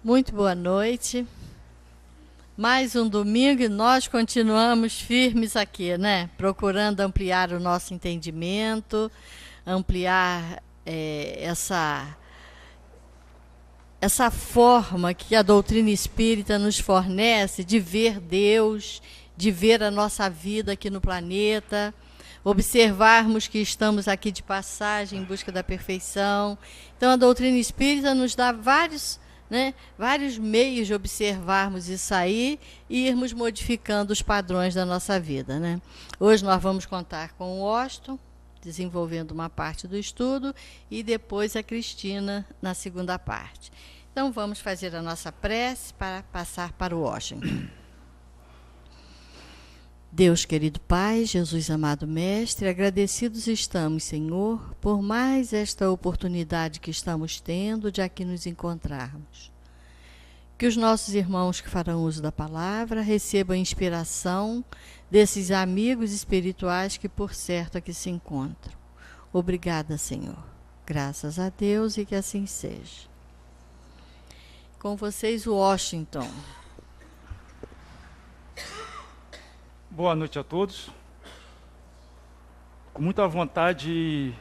Muito boa noite. Mais um domingo e nós continuamos firmes aqui, né? Procurando ampliar o nosso entendimento, ampliar essa forma que a doutrina espírita nos fornece de ver Deus, de ver a nossa vida aqui no planeta, observarmos que estamos aqui de passagem em busca da perfeição. Então, a doutrina espírita nos dá vários meios de observarmos isso aí e irmos modificando os padrões da nossa vida, né? Hoje nós vamos contar com o Washington, desenvolvendo uma parte do estudo, e depois a Cristina na segunda parte. Então, vamos fazer a nossa prece para passar para o Washington. Deus querido Pai, Jesus amado Mestre, agradecidos estamos, Senhor, por mais esta oportunidade que estamos tendo de aqui nos encontrarmos. Que os nossos irmãos que farão uso da palavra recebam a inspiração desses amigos espirituais que por certo aqui se encontram. Obrigada, Senhor. Graças a Deus e que assim seja. Com vocês, o Washington. Boa noite a todos. Com muita vontade,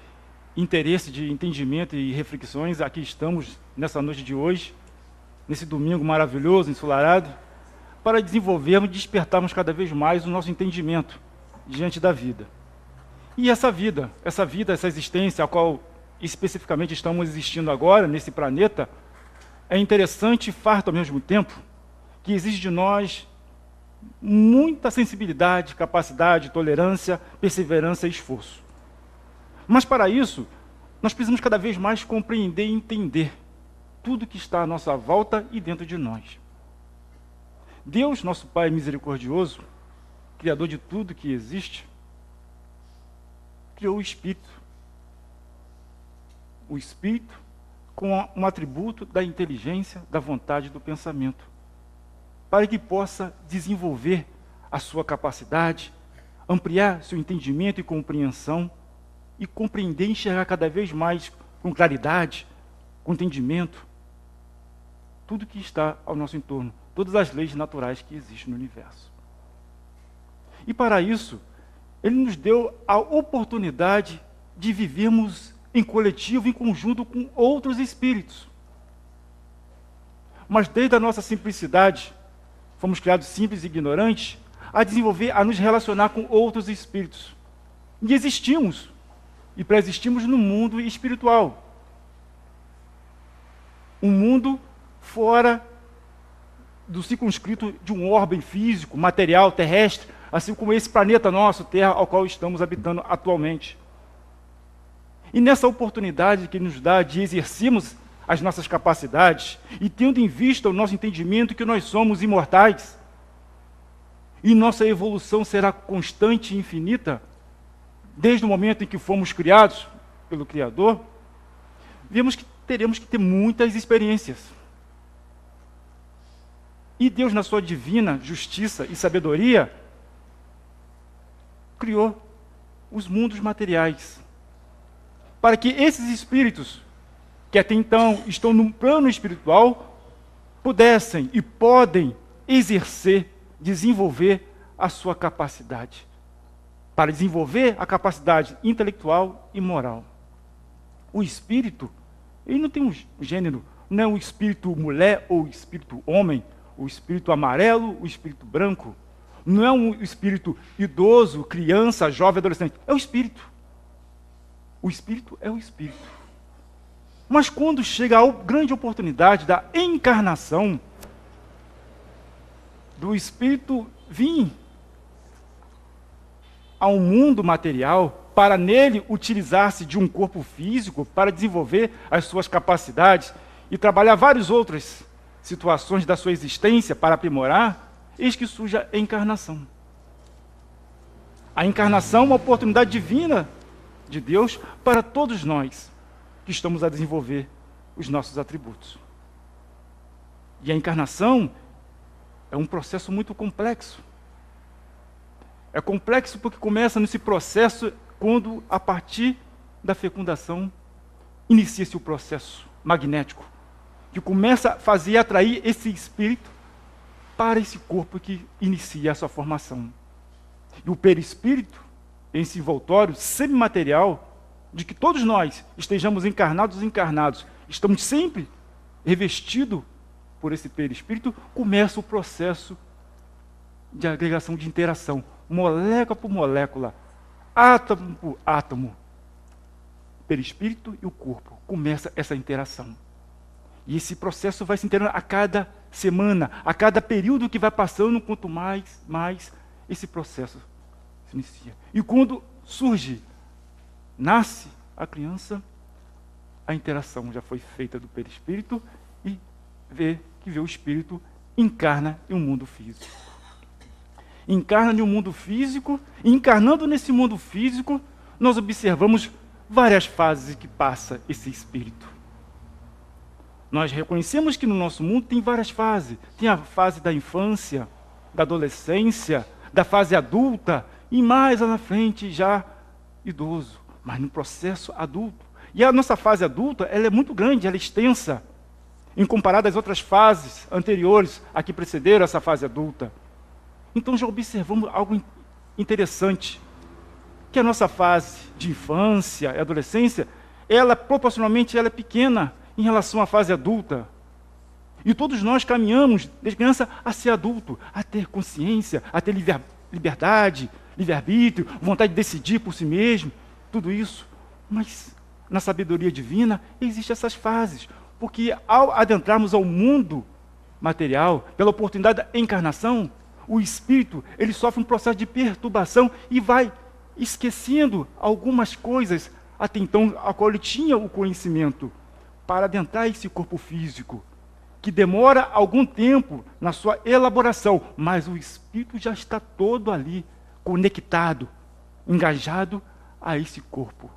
interesse de entendimento e reflexões, aqui estamos nessa noite de hoje, nesse domingo maravilhoso, ensolarado, para desenvolvermos e despertarmos cada vez mais o nosso entendimento diante da vida. E essa existência a qual especificamente estamos existindo agora, nesse planeta, é interessante e farto ao mesmo tempo, que exige de nós muita sensibilidade, capacidade, tolerância, perseverança e esforço. Mas para isso, nós precisamos cada vez mais compreender e entender tudo que está à nossa volta e dentro de nós. Deus, nosso Pai misericordioso, Criador de tudo que existe, criou o Espírito. O Espírito com um atributo da inteligência, da vontade e do pensamento, para que possa desenvolver a sua capacidade, ampliar seu entendimento e compreensão, e compreender e enxergar cada vez mais com claridade, com entendimento, tudo que está ao nosso entorno, todas as leis naturais que existem no universo. E para isso, Ele nos deu a oportunidade de vivermos em coletivo, em conjunto com outros espíritos. Mas desde a nossa simplicidade, fomos criados simples e ignorantes, a desenvolver, a nos relacionar com outros espíritos. E existimos, e pré-existimos no mundo espiritual. Um mundo fora do circunscrito de um orbe físico, material, terrestre, assim como esse planeta nosso, Terra, ao qual estamos habitando atualmente. E nessa oportunidade que nos dá de exercermos as nossas capacidades, e tendo em vista o nosso entendimento que nós somos imortais, e nossa evolução será constante e infinita, desde o momento em que fomos criados pelo Criador, vemos que teremos que ter muitas experiências. E Deus, na sua divina justiça e sabedoria, criou os mundos materiais, para que esses espíritos, que até então estão no plano espiritual, pudessem e podem exercer, desenvolver a sua capacidade, para desenvolver a capacidade intelectual e moral. O espírito, ele não tem um gênero, não é um espírito mulher ou espírito homem, o espírito amarelo, o espírito branco, não é um espírito idoso, criança, jovem, adolescente, é o espírito. O espírito é o espírito. Mas quando chega a grande oportunidade da encarnação, do espírito vir ao mundo material, para nele utilizar-se de um corpo físico, para desenvolver as suas capacidades e trabalhar várias outras situações da sua existência para aprimorar, eis que surge a encarnação. A encarnação é uma oportunidade divina de Deus para todos nós que estamos a desenvolver os nossos atributos. E a encarnação é um processo muito complexo. É complexo porque começa nesse processo quando, a partir da fecundação, inicia-se o processo magnético, que começa a fazer atrair esse espírito para esse corpo que inicia a sua formação. E o perispírito, esse envoltório semimaterial, de que todos nós estejamos encarnados ou desencarnados, estamos sempre revestidos por esse perispírito, começa o processo de agregação, de interação, molécula por molécula, átomo por átomo. O perispírito e o corpo, começa essa interação. E esse processo vai se integrando a cada semana, a cada período que vai passando, quanto mais esse processo se inicia. E quando surge, nasce a criança, a interação já foi feita do perispírito e vê o espírito encarna em um mundo físico. Encarna em um mundo físico, e encarnando nesse mundo físico, nós observamos várias fases que passa esse espírito. Nós reconhecemos que no nosso mundo tem várias fases. Tem a fase da infância, da adolescência, da fase adulta e mais lá na frente já idoso, mas no processo adulto. E a nossa fase adulta, ela é muito grande, ela é extensa, em comparado às outras fases anteriores a que precederam essa fase adulta. Então já observamos algo interessante, que a nossa fase de infância e adolescência, ela proporcionalmente ela é pequena em relação à fase adulta. E todos nós caminhamos, desde criança, a ser adulto, a ter consciência, a ter liberdade, livre-arbítrio, vontade de decidir por si mesmo, tudo isso. Mas na sabedoria divina existem essas fases, porque ao adentrarmos ao mundo material, pela oportunidade da encarnação, o espírito ele sofre um processo de perturbação e vai esquecendo algumas coisas até então a qual ele tinha o conhecimento, para adentrar esse corpo físico, que demora algum tempo na sua elaboração, mas o espírito já está todo ali, conectado, engajado a esse corpo.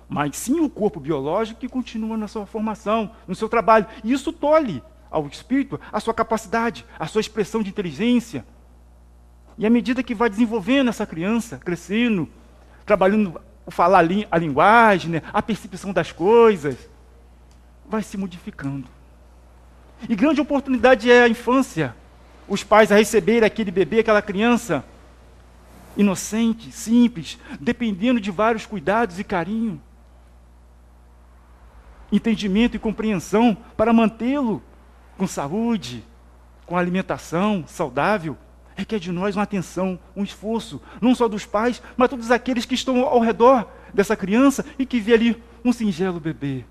Mas sim o corpo biológico que continua na sua formação, no seu trabalho. E isso tolhe ao espírito a sua capacidade, a sua expressão de inteligência. E à medida que vai desenvolvendo essa criança, crescendo, trabalhando o falar a linguagem, né, a percepção das coisas, vai se modificando. E grande oportunidade é a infância. Os pais a receberem aquele bebê, aquela criança, inocente, simples, dependendo de vários cuidados e carinho, entendimento e compreensão para mantê-lo com saúde, com alimentação saudável. Requer de nós uma atenção, um esforço, não só dos pais, mas todos aqueles que estão ao redor dessa criança e que vê ali um singelo bebê.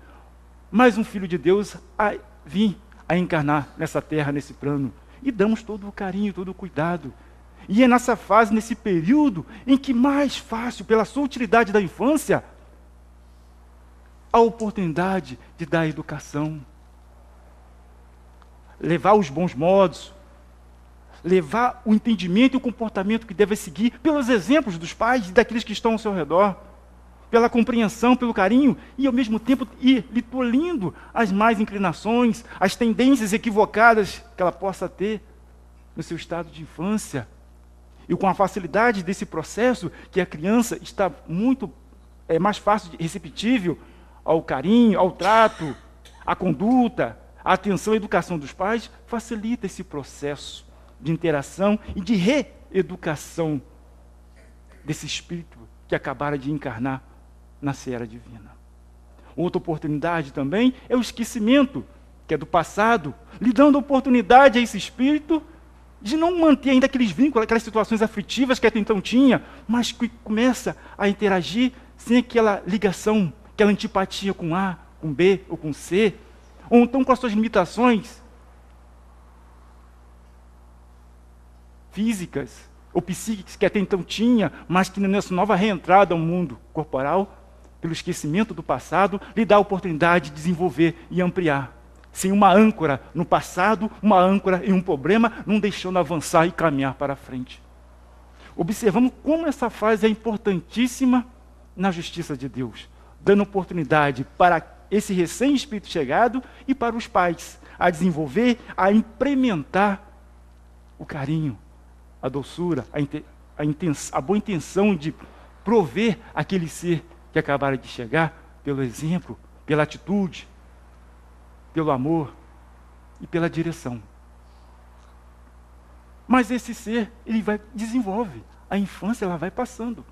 Mais um filho de Deus a vir a encarnar nessa terra, nesse plano. E damos todo o carinho, todo o cuidado. E é nessa fase, nesse período, em que mais fácil, pela sua utilidade da infância, a oportunidade de dar educação, levar os bons modos, levar o entendimento e o comportamento que deve seguir pelos exemplos dos pais e daqueles que estão ao seu redor, pela compreensão, pelo carinho, e ao mesmo tempo ir lhe tolhindo as más inclinações, as tendências equivocadas que ela possa ter no seu estado de infância. E com a facilidade desse processo, que a criança está muito mais fácil, receptível ao carinho, ao trato, à conduta, à atenção e educação dos pais, facilita esse processo de interação e de reeducação desse espírito que acabara de encarnar na seara divina. Outra oportunidade também é o esquecimento, que é do passado, lhe dando oportunidade a esse espírito de não manter ainda aqueles vínculos, aquelas situações aflitivas que até então tinha, mas que começa a interagir sem aquela ligação, aquela antipatia com A, com B ou com C, ou então com as suas limitações físicas ou psíquicas que até então tinha, mas que nessa nova reentrada ao mundo corporal, pelo esquecimento do passado, lhe dá a oportunidade de desenvolver e ampliar. Sem uma âncora no passado, uma âncora em um problema, não deixando avançar e caminhar para frente. Observamos como essa fase é importantíssima na justiça de Deus, dando oportunidade para esse recém-espírito chegado e para os pais a desenvolver, a implementar o carinho, a doçura, a boa intenção de prover aquele ser que acabaram de chegar, pelo exemplo, pela atitude, pelo amor, e pela direção. Mas esse ser, ele desenvolve. A infância, ela vai passando.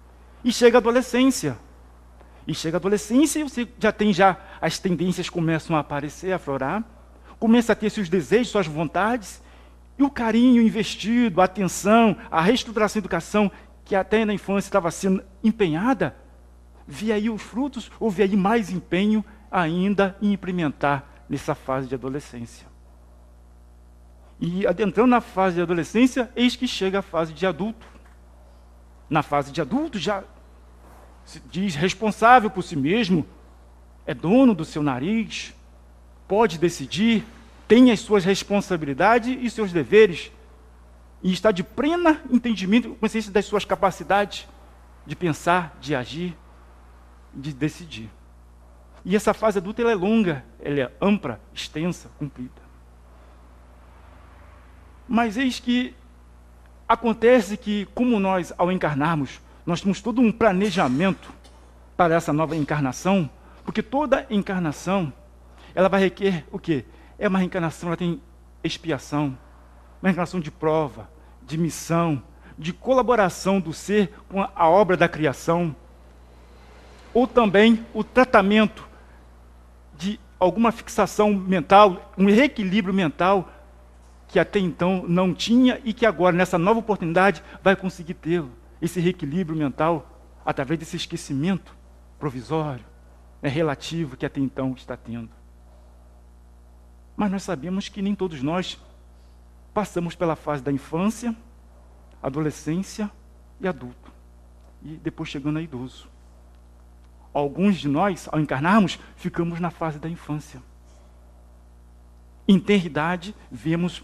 E chega a adolescência. E você já tem as tendências começam a aparecer, a aflorar. Começa a ter seus desejos, suas vontades. E o carinho investido, a atenção, a reestruturação da educação, que até na infância estava sendo empenhada, via aí os frutos, houve aí mais empenho ainda em implementar nessa fase de adolescência. E adentrando na fase de adolescência, eis que chega a fase de adulto. Na fase de adulto já se diz responsável por si mesmo, é dono do seu nariz, pode decidir, tem as suas responsabilidades e seus deveres, e está de pleno entendimento, consciência das suas capacidades de pensar, de agir, de decidir. E essa fase adulta ela é longa, ela é ampla, extensa, comprida. Mas eis que acontece que, como nós, ao encarnarmos, nós temos todo um planejamento para essa nova encarnação, porque toda encarnação, ela vai requerer o quê? É uma reencarnação, ela tem expiação, uma reencarnação de prova, de missão, de colaboração do ser com a obra da criação, ou também o tratamento de alguma fixação mental, um reequilíbrio mental, que até então não tinha e que agora, nessa nova oportunidade, vai conseguir tê-lo. Esse reequilíbrio mental, através desse esquecimento provisório, relativo, que até então está tendo. Mas nós sabemos que nem todos nós passamos pela fase da infância, adolescência e adulto. E depois chegando a idoso. Alguns de nós, ao encarnarmos, ficamos na fase da infância. Em tenridade, vemos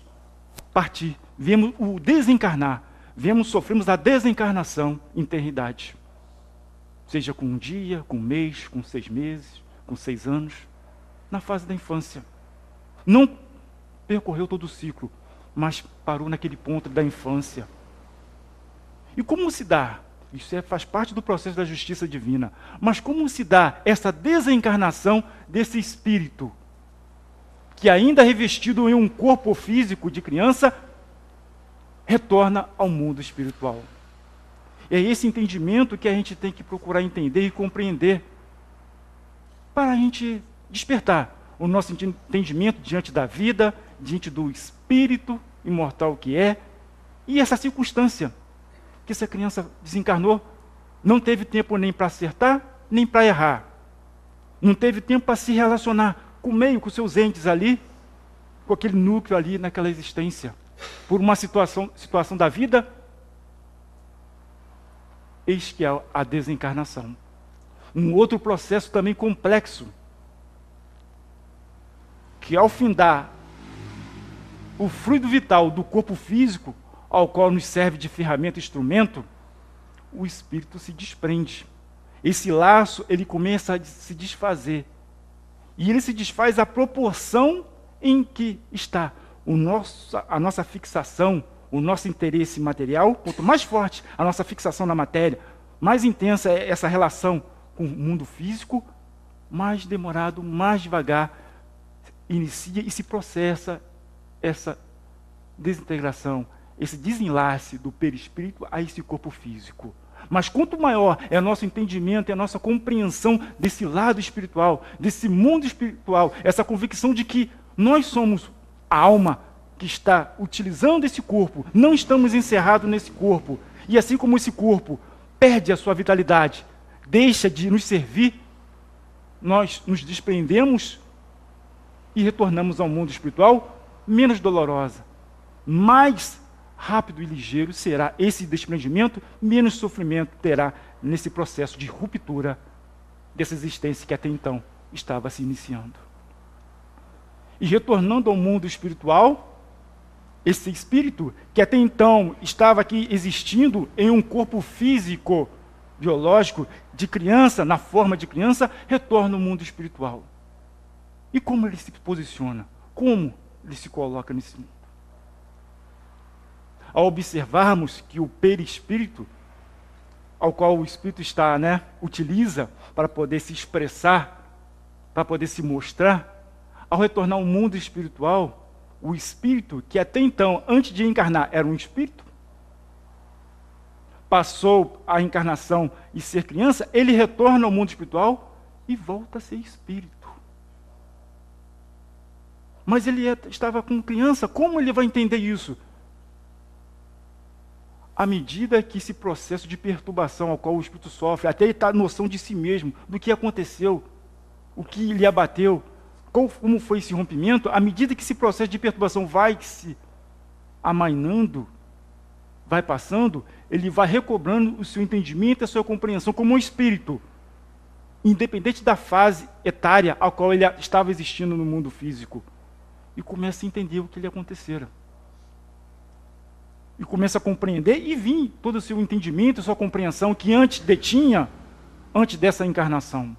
partir, vemos o desencarnar, sofremos a desencarnação em tenridade. Seja com um dia, com um mês, com 6 meses, com 6 anos, na fase da infância. Não percorreu todo o ciclo, mas parou naquele ponto da infância. E como se dá? Isso faz parte do processo da justiça divina. Mas como se dá essa desencarnação desse espírito que ainda revestido em um corpo físico de criança, retorna ao mundo espiritual? É esse entendimento que a gente tem que procurar entender e compreender para a gente despertar o nosso entendimento diante da vida, diante do espírito imortal que é, e essa circunstância que essa criança desencarnou, não teve tempo nem para acertar, nem para errar. Não teve tempo para se relacionar com o meio, com seus entes ali, com aquele núcleo ali naquela existência. Por uma situação da vida, eis que é a desencarnação. Um outro processo também complexo, que ao findar o fluido vital do corpo físico, ao qual nos serve de ferramenta e instrumento, o espírito se desprende. Esse laço, ele começa a se desfazer. E ele se desfaz à proporção em que está a nossa fixação, o nosso interesse material. Quanto mais forte a nossa fixação na matéria, mais intensa é essa relação com o mundo físico, mais demorado, mais devagar, inicia e se processa essa desintegração, esse desenlace do perispírito a esse corpo físico. Mas quanto maior é o nosso entendimento, é a nossa compreensão desse lado espiritual, desse mundo espiritual, essa convicção de que nós somos a alma que está utilizando esse corpo, não estamos encerrados nesse corpo, e assim como esse corpo perde a sua vitalidade, deixa de nos servir, nós nos desprendemos e retornamos ao mundo espiritual menos dolorosa, mais rápido e ligeiro será esse desprendimento, menos sofrimento terá nesse processo de ruptura dessa existência que até então estava se iniciando. E retornando ao mundo espiritual, esse espírito que até então estava aqui existindo em um corpo físico, biológico, de criança, na forma de criança, retorna ao mundo espiritual. E como ele se posiciona? Como ele se coloca nesse mundo? Ao observarmos que o perispírito, ao qual o espírito está, utiliza para poder se expressar, para poder se mostrar, ao retornar ao mundo espiritual, o espírito, que até então, antes de encarnar, era um espírito, passou a encarnação e ser criança, ele retorna ao mundo espiritual e volta a ser espírito. Mas ele estava com criança, como ele vai entender isso? À medida que esse processo de perturbação ao qual o espírito sofre, até ele ter noção de si mesmo, do que aconteceu, o que lhe abateu, como foi esse rompimento, à medida que esse processo de perturbação vai se amainando, vai passando, ele vai recobrando o seu entendimento e a sua compreensão como um espírito, independente da fase etária a qual ele estava existindo no mundo físico, e começa a entender o que lhe acontecera. E começa a compreender e vir todo o seu entendimento, a sua compreensão que antes detinha, antes dessa encarnação.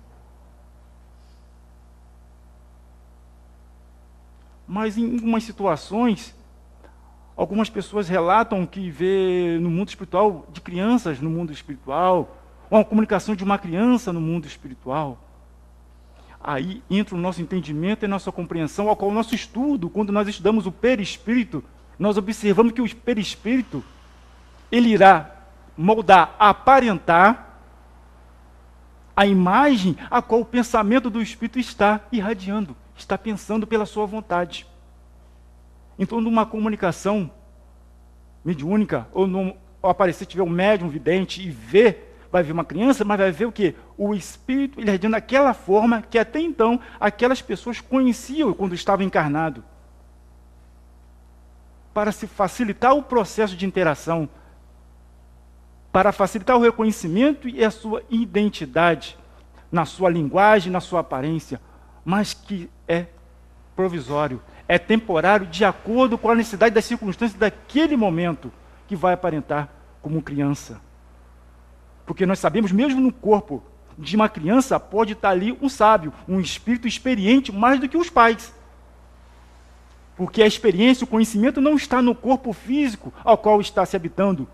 Mas em algumas situações, algumas pessoas relatam que vê no mundo espiritual, de crianças no mundo espiritual, ou a comunicação de uma criança no mundo espiritual. Aí entra o nosso entendimento e a nossa compreensão, ao qual o nosso estudo, quando nós estudamos o perispírito, nós observamos que o perispírito, ele irá moldar, aparentar a imagem a qual o pensamento do espírito está irradiando, está pensando pela sua vontade. Então, numa comunicação mediúnica, ou ao aparecer, tiver um médium vidente e vai ver uma criança, mas vai ver o quê? O espírito, ele irradiando daquela forma que até então aquelas pessoas conheciam quando estava encarnado. Para se facilitar o processo de interação, para facilitar o reconhecimento e a sua identidade, na sua linguagem, na sua aparência, mas que é provisório, é temporário, de acordo com a necessidade das circunstâncias daquele momento, que vai aparentar como criança. Porque nós sabemos, mesmo no corpo de uma criança, pode estar ali um sábio, um espírito experiente mais do que os pais. Porque a experiência, o conhecimento não está no corpo físico ao qual está se habitando,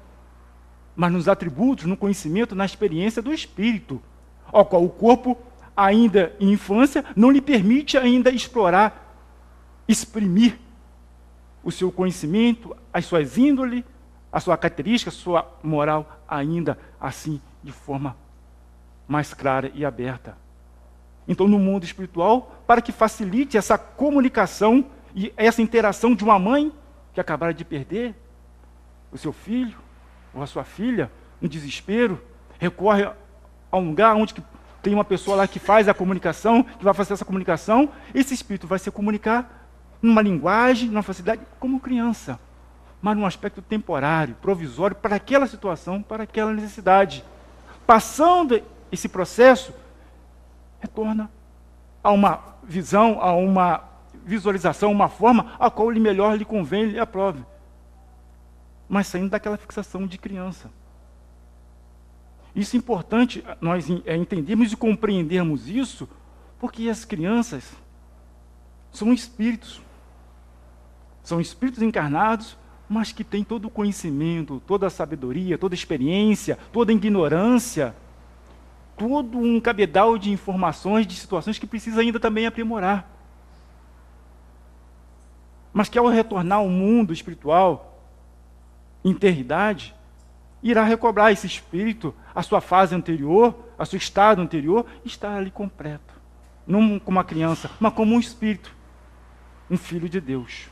mas nos atributos, no conhecimento, na experiência do espírito, ao qual o corpo, ainda em infância, não lhe permite ainda explorar, exprimir o seu conhecimento, as suas índoles, a sua característica, a sua moral, ainda assim, de forma mais clara e aberta. Então, no mundo espiritual, para que facilite essa comunicação e essa interação de uma mãe que acabara de perder o seu filho ou a sua filha, um desespero, recorre a um lugar onde tem uma pessoa lá que faz a comunicação, que vai fazer essa comunicação, esse espírito vai se comunicar numa linguagem, numa facilidade, como criança, mas num aspecto temporário, provisório, para aquela situação, para aquela necessidade. Passando esse processo, retorna a uma visão, a uma visualização, uma forma a qual lhe melhor lhe convém, lhe aprove. Mas saindo daquela fixação de criança. Isso é importante nós entendermos e compreendermos isso, porque as crianças são espíritos. São espíritos encarnados, mas que têm todo o conhecimento, toda a sabedoria, toda a experiência, toda a ignorância, todo um cabedal de informações, de situações que precisa ainda também aprimorar. Mas que ao retornar ao mundo espiritual, enterridade, irá recobrar esse espírito, a sua fase anterior, a seu estado anterior, e estar ali completo. Não como uma criança, mas como um espírito, um filho de Deus.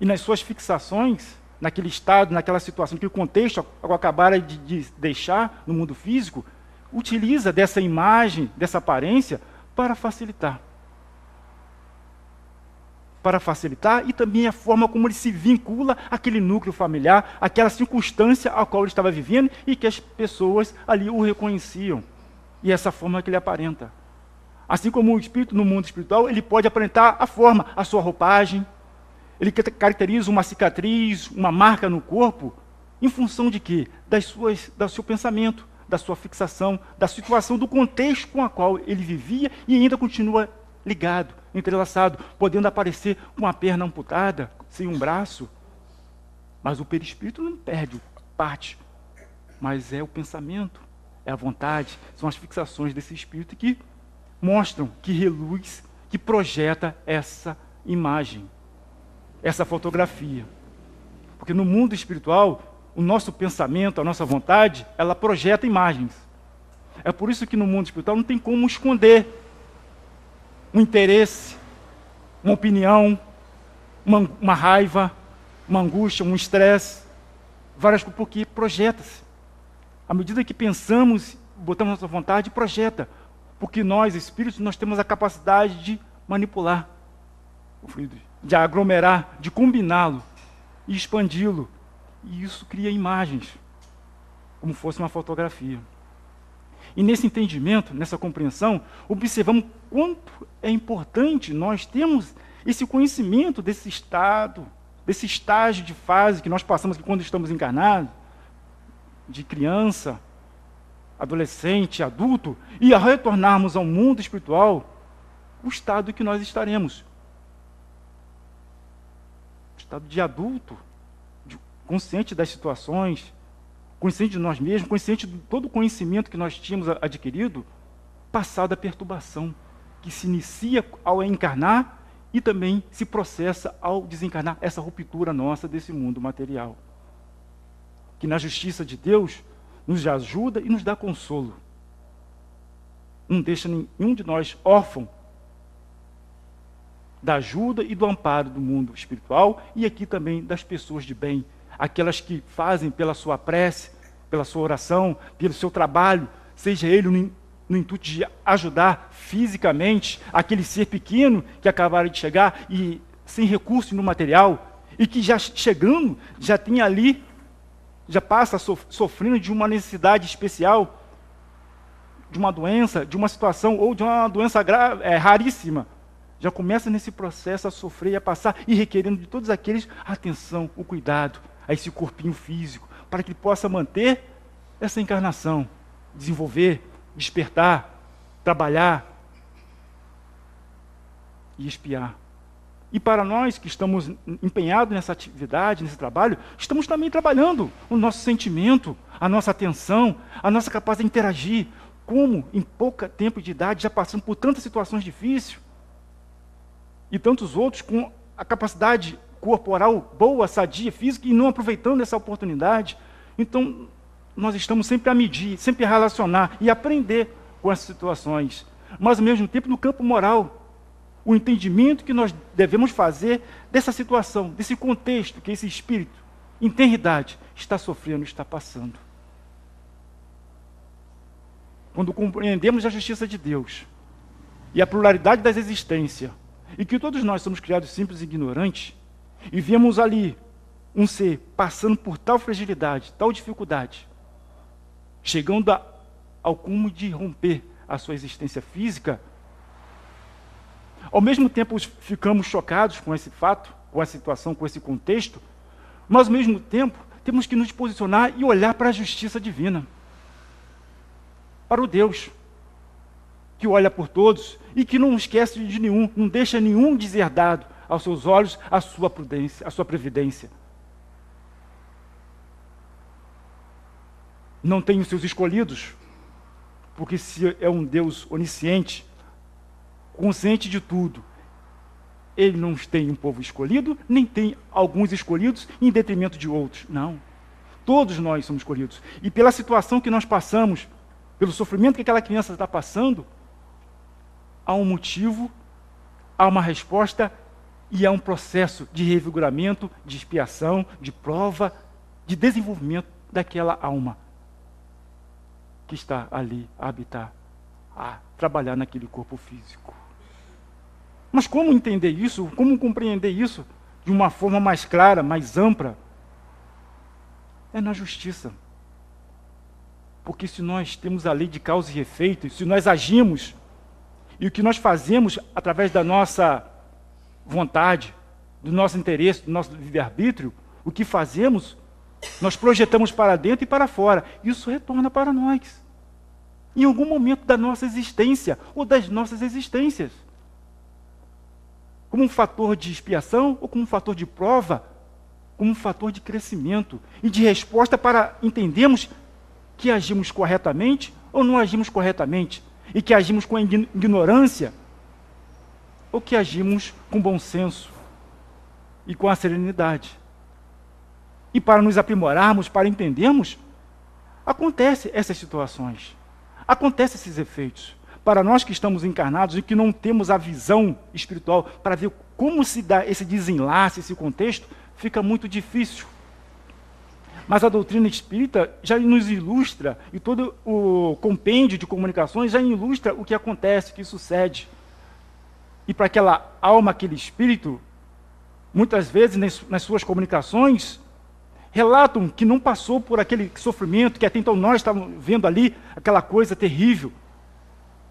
E nas suas fixações, naquele estado, naquela situação, naquele contexto que eu acabara de deixar no mundo físico, utiliza dessa imagem, dessa aparência, para facilitar. Para facilitar, e também a forma como ele se vincula àquele núcleo familiar, àquela circunstância a qual ele estava vivendo e que as pessoas ali o reconheciam. E essa forma que ele aparenta. Assim como o espírito no mundo espiritual, ele pode aparentar a forma, a sua roupagem. Ele caracteriza uma cicatriz, uma marca no corpo, em função de quê? Do seu pensamento, da sua fixação, da situação, do contexto com a qual ele vivia e ainda continua ligado, entrelaçado, podendo aparecer com a perna amputada, sem um braço. Mas o perispírito não perde parte, mas é o pensamento, é a vontade, são as fixações desse espírito que mostram, que reluz, que projeta essa imagem, essa fotografia. Porque no mundo espiritual, o nosso pensamento, a nossa vontade, ela projeta imagens. É por isso que no mundo espiritual não tem como esconder um interesse, uma opinião, uma raiva, uma angústia, um estresse, várias coisas, porque projeta-se. À medida que pensamos, botamos nossa vontade, projeta. Porque nós, espíritos, nós temos a capacidade de manipular o fluido, de aglomerar, de combiná-lo e expandi-lo. E isso cria imagens, como fosse uma fotografia. E nesse entendimento, nessa compreensão, observamos quanto é importante nós termos esse conhecimento desse estado, desse estágio de fase que nós passamos quando estamos encarnados, de criança, adolescente, adulto, e ao retornarmos ao mundo espiritual, o estado que nós estaremos. O estado de adulto, consciente das situações, consciente de nós mesmos, consciente de todo o conhecimento que nós tínhamos adquirido, passado a perturbação, que se inicia ao encarnar e também se processa ao desencarnar, essa ruptura nossa desse mundo material. Que na justiça de Deus nos ajuda e nos dá consolo. Não deixa nenhum de nós órfão da ajuda e do amparo do mundo espiritual e aqui também das pessoas de bem, aquelas que fazem pela sua prece, pela sua oração, pelo seu trabalho, seja ele no intuito de ajudar fisicamente aquele ser pequeno que acabaram de chegar e sem recurso no material, e que já chegando, já tem ali, já passa sofrendo de uma necessidade especial, de uma doença, de uma situação, ou de uma doença raríssima. Já começa nesse processo a sofrer e a passar, e requerendo de todos aqueles a atenção, o cuidado a esse corpinho físico, para que ele possa manter essa encarnação, desenvolver, despertar, trabalhar e expiar. E para nós que estamos empenhados nessa atividade, nesse trabalho, estamos também trabalhando o nosso sentimento, a nossa atenção, a nossa capacidade de interagir. Como em pouco tempo de idade já passamos por tantas situações difíceis e tantos outros com a capacidade corporal boa, sadia, física, e não aproveitando essa oportunidade. Então, nós estamos sempre a medir, sempre a relacionar e aprender com essas situações. Mas, ao mesmo tempo, no campo moral, o entendimento que nós devemos fazer dessa situação, desse contexto que esse espírito, em tenra idade, está sofrendo, está passando. Quando compreendemos a justiça de Deus e a pluralidade das existências, e que todos nós somos criados simples e ignorantes, e vemos ali um ser passando por tal fragilidade, tal dificuldade, chegando ao cume de romper a sua existência física, ao mesmo tempo ficamos chocados com esse fato, com essa situação, com esse contexto, mas ao mesmo tempo temos que nos posicionar e olhar para a justiça divina, para o Deus que olha por todos e que não esquece de nenhum, não deixa nenhum deserdado aos seus olhos a sua prudência, a sua previdência. Não tem os seus escolhidos, porque se é um Deus onisciente, consciente de tudo, ele não tem um povo escolhido, nem tem alguns escolhidos em detrimento de outros. Não. Todos nós somos escolhidos. E pela situação que nós passamos, pelo sofrimento que aquela criança está passando, há um motivo, há uma resposta e há um processo de revigoramento, de expiação, de prova, de desenvolvimento daquela alma que está ali a habitar, a trabalhar naquele corpo físico. Mas como entender isso? Como compreender isso de uma forma mais clara, mais ampla? É na justiça. Porque se nós temos a lei de causa e efeito, se nós agimos, e o que nós fazemos através da nossa vontade, do nosso interesse, do nosso livre-arbítrio, o que fazemos, nós projetamos para dentro e para fora. Isso retorna para nós. Em algum momento da nossa existência, ou das nossas existências. Como um fator de expiação, ou como um fator de prova, como um fator de crescimento e de resposta para entendermos que agimos corretamente ou não agimos corretamente, e que agimos com ignorância, ou que agimos com bom senso e com a serenidade? E para nos aprimorarmos, para entendermos, acontecem essas situações, acontecem esses efeitos. Para nós que estamos encarnados e que não temos a visão espiritual para ver como se dá esse desenlace, esse contexto, fica muito difícil. Mas a doutrina espírita já nos ilustra, e todo o compêndio de comunicações já ilustra o que acontece, o que sucede. E para aquela alma, aquele espírito, muitas vezes nas suas comunicações, relatam que não passou por aquele sofrimento, que até então nós estávamos vendo ali, aquela coisa terrível.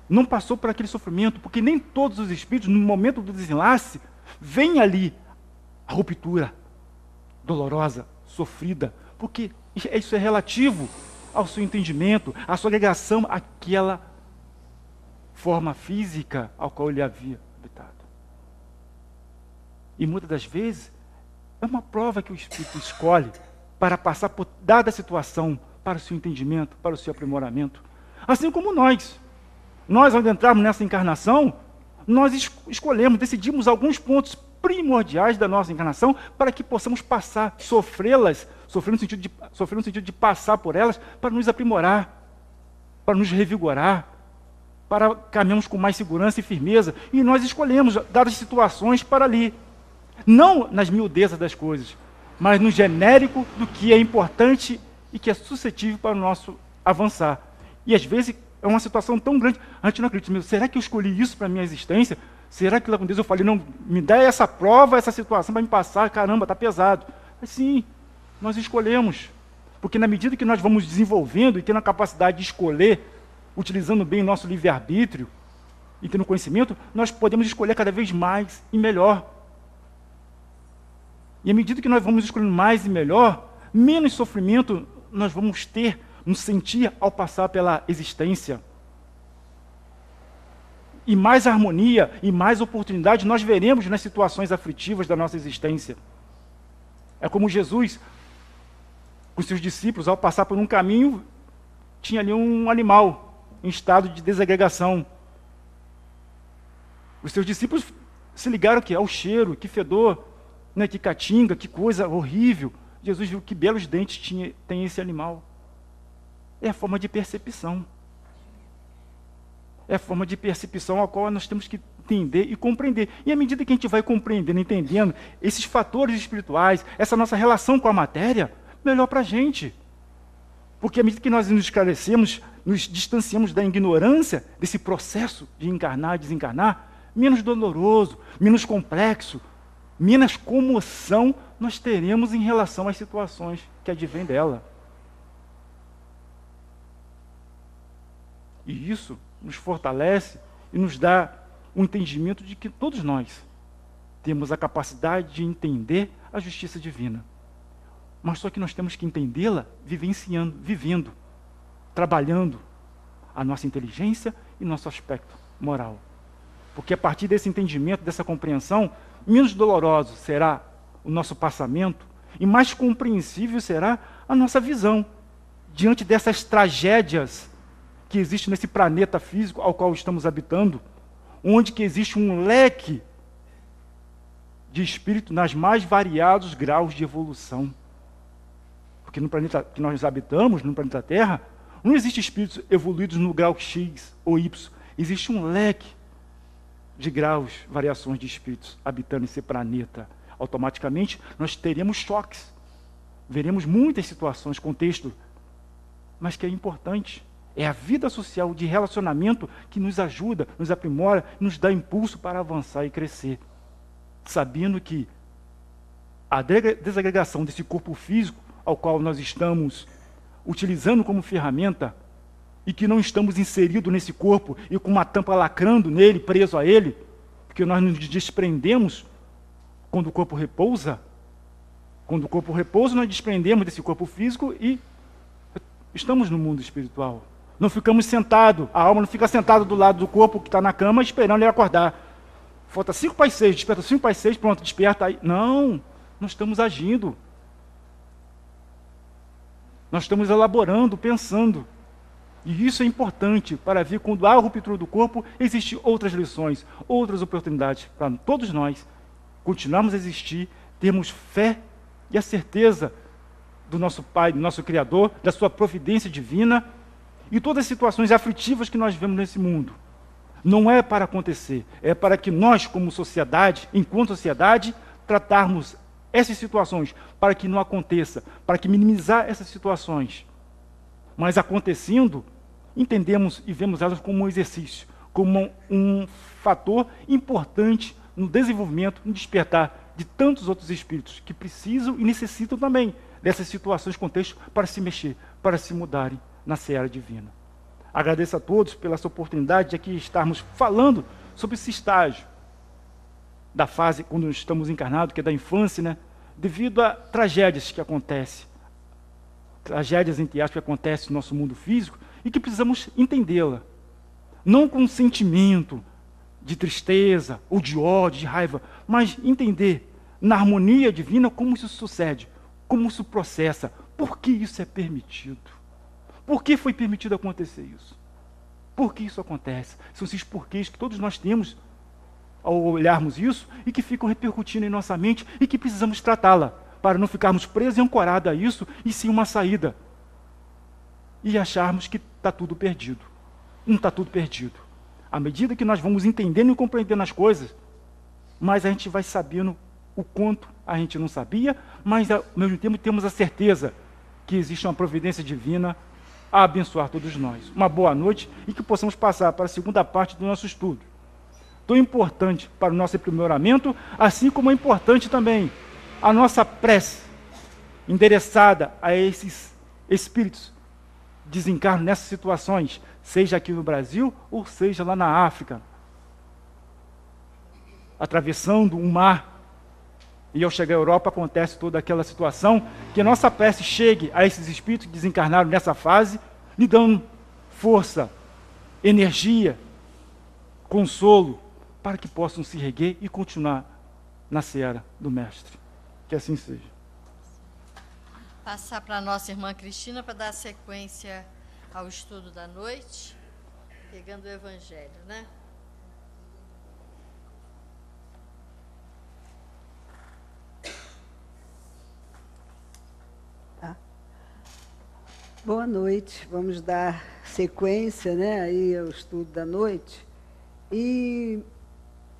Não passou por aquele sofrimento, porque nem todos os espíritos, no momento do desenlace, vem ali a ruptura dolorosa, sofrida, porque isso é relativo ao seu entendimento, à sua ligação àquela forma física ao qual ele havia habitado. E muitas das vezes, é uma prova que o espírito escolhe para passar por dada situação, para o seu entendimento, para o seu aprimoramento. Assim como nós, ao entrarmos nessa encarnação, nós escolhemos, decidimos alguns pontos primordiais da nossa encarnação para que possamos passar, sofrê-las, sofrer no sentido de passar por elas, para nos aprimorar, para nos revigorar, para caminharmos com mais segurança e firmeza. E nós escolhemos dadas situações para ali. Não nas miudezas das coisas, mas no genérico do que é importante e que é suscetível para o nosso avançar. E às vezes é uma situação tão grande, a gente não acredita, será que eu escolhi isso para a minha existência? Será que lá com Deus eu falei, não, me dá essa prova, essa situação para me passar, caramba, está pesado. Mas sim, nós escolhemos. Porque na medida que nós vamos desenvolvendo e tendo a capacidade de escolher, utilizando bem o nosso livre-arbítrio e tendo conhecimento, nós podemos escolher cada vez mais e melhor. E à medida que nós vamos escolhendo mais e melhor, menos sofrimento nós vamos ter, nos sentir ao passar pela existência. E mais harmonia e mais oportunidade nós veremos nas situações aflitivas da nossa existência. É como Jesus, com seus discípulos, ao passar por um caminho, tinha ali um animal em estado de desagregação. Os seus discípulos se ligaram que ao cheiro, que fedor, né, que catinga, que coisa horrível. Jesus viu que belos dentes tem esse animal. É a forma de percepção. É a forma de percepção a qual nós temos que entender e compreender. E à medida que a gente vai compreendendo, entendendo esses fatores espirituais, essa nossa relação com a matéria, melhor para a gente. Porque à medida que nós nos esclarecemos, nos distanciamos da ignorância desse processo de encarnar e desencarnar, menos doloroso, menos complexo, menos comoção nós teremos em relação às situações que advêm dela. E isso nos fortalece e nos dá um entendimento de que todos nós temos a capacidade de entender a justiça divina. Mas só que nós temos que entendê-la vivenciando, vivendo, trabalhando a nossa inteligência e nosso aspecto moral. Porque a partir desse entendimento, dessa compreensão, menos doloroso será o nosso passamento e mais compreensível será a nossa visão diante dessas tragédias que existe nesse planeta físico ao qual estamos habitando, onde que existe um leque de espírito nas mais variados graus de evolução. Porque no planeta que nós habitamos, no planeta Terra, não existe espíritos evoluídos no grau X ou Y. Existe um leque de graus, variações de espíritos habitando esse planeta. Automaticamente, nós teremos choques. Veremos muitas situações, contexto, mas que é importante. É a vida social de relacionamento que nos ajuda, nos aprimora, nos dá impulso para avançar e crescer. Sabendo que a desagregação desse corpo físico ao qual nós estamos utilizando como ferramenta e que não estamos inseridos nesse corpo e com uma tampa lacrando nele, preso a ele, porque nós nos desprendemos quando o corpo repousa. Quando o corpo repousa, nós desprendemos desse corpo físico e estamos no mundo espiritual. Não ficamos sentados, a alma não fica sentada do lado do corpo que está na cama esperando ele acordar. Falta 5 para as 6, desperta 5 para as 6, pronto, desperta aí. Não, nós estamos agindo. Nós estamos elaborando, pensando. E isso é importante para ver quando há a ruptura do corpo, existem outras lições, outras oportunidades para todos nós continuarmos a existir, termos fé e a certeza do nosso Pai, do nosso Criador, da sua providência divina e todas as situações aflitivas que nós vemos nesse mundo. Não é para acontecer, é para que nós, como sociedade, enquanto sociedade, tratarmos essas situações para que não aconteça, para que minimizar essas situações. Mas acontecendo, entendemos e vemos elas como um exercício, como um fator importante no desenvolvimento, no despertar de tantos outros espíritos que precisam e necessitam também dessas situações, contexto, para se mexer, para se mudarem na seara divina. Agradeço a todos pela essa oportunidade de aqui estarmos falando sobre esse estágio da fase quando estamos encarnados, que é da infância, né? Devido a tragédias que acontecem, tragédias entre aspas que acontecem no nosso mundo físico e que precisamos entendê-la, não com um sentimento de tristeza ou de ódio, de raiva, mas entender na harmonia divina como isso sucede, como isso processa, por que isso é permitido. Por que foi permitido acontecer isso? Por que isso acontece? São esses porquês que todos nós temos ao olharmos isso e que ficam repercutindo em nossa mente e que precisamos tratá-la para não ficarmos presos e ancorados a isso e sim uma saída. E acharmos que está tudo perdido. Não está tudo perdido. À medida que nós vamos entendendo e compreendendo as coisas, mais a gente vai sabendo o quanto a gente não sabia, mas ao mesmo tempo temos a certeza que existe uma providência divina a abençoar todos nós. Uma boa noite e que possamos passar para a segunda parte do nosso estudo. Tão importante para o nosso aprimoramento, assim como é importante também a nossa prece endereçada a esses espíritos desencarnam nessas situações, seja aqui no Brasil ou seja lá na África, atravessando um mar. E ao chegar à Europa acontece toda aquela situação, que a nossa prece chegue a esses espíritos que desencarnaram nessa fase, lhe dando força, energia, consolo, para que possam se reerguer e continuar na seara do Mestre. Que assim seja. Passar para a nossa irmã Cristina para dar sequência ao estudo da noite, pegando o Evangelho, né? Boa noite, vamos dar sequência, né, aí ao estudo da noite. E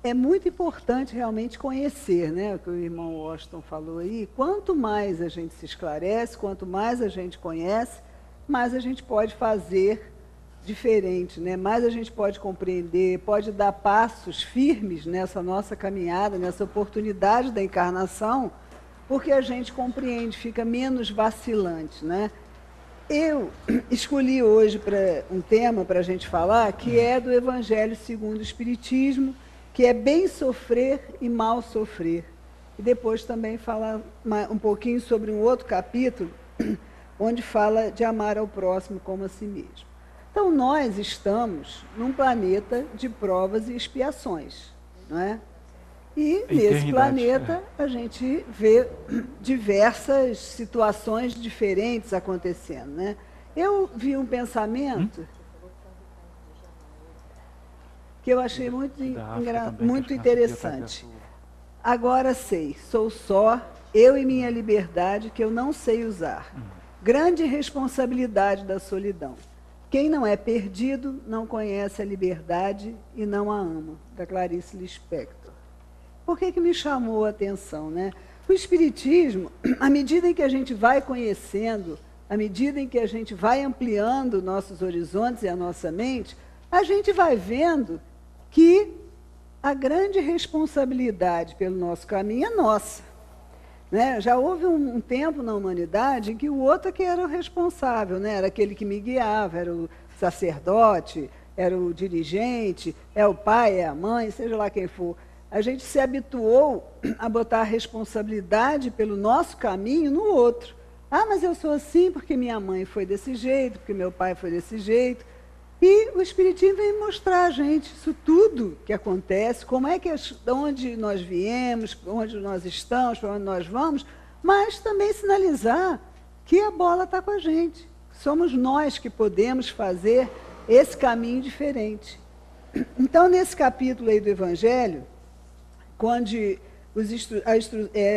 é muito importante realmente conhecer, né, o que o irmão Washington falou aí. Quanto mais a gente se esclarece, quanto mais a gente conhece, mais a gente pode fazer diferente, né? Mais a gente pode compreender, pode dar passos firmes nessa nossa caminhada, nessa oportunidade da encarnação, porque a gente compreende, fica menos vacilante, né? Eu escolhi hoje um tema para a gente falar, que é do Evangelho segundo o Espiritismo, que é bem sofrer e mal sofrer. E depois também falar um pouquinho sobre um outro capítulo, onde fala de amar ao próximo como a si mesmo. Então, nós estamos num planeta de provas e expiações, não é? E nesse planeta a gente vê diversas situações diferentes acontecendo, né? Eu vi um pensamento que eu achei muito interessante. Agora sei, sou só, eu e minha liberdade que eu não sei usar. Grande responsabilidade da solidão. Quem não é perdido não conhece a liberdade e não a ama. Da Clarice Lispector. Por que me chamou a atenção, né? O Espiritismo, à medida em que a gente vai conhecendo, à medida em que a gente vai ampliando nossos horizontes e a nossa mente, a gente vai vendo que a grande responsabilidade pelo nosso caminho é nossa. Né? Já houve um tempo na humanidade em que o outro que era o responsável, né? Era aquele que me guiava, era o sacerdote, era o dirigente, é o pai, é a mãe, seja lá quem for. A gente se habituou a botar a responsabilidade pelo nosso caminho no outro. Ah, mas eu sou assim porque minha mãe foi desse jeito, porque meu pai foi desse jeito. E o Espiritismo vem mostrar a gente isso tudo que acontece, como é que de onde nós viemos, onde nós estamos, para onde nós vamos, mas também sinalizar que a bola está com a gente. Somos nós que podemos fazer esse caminho diferente. Então, nesse capítulo aí do Evangelho, quando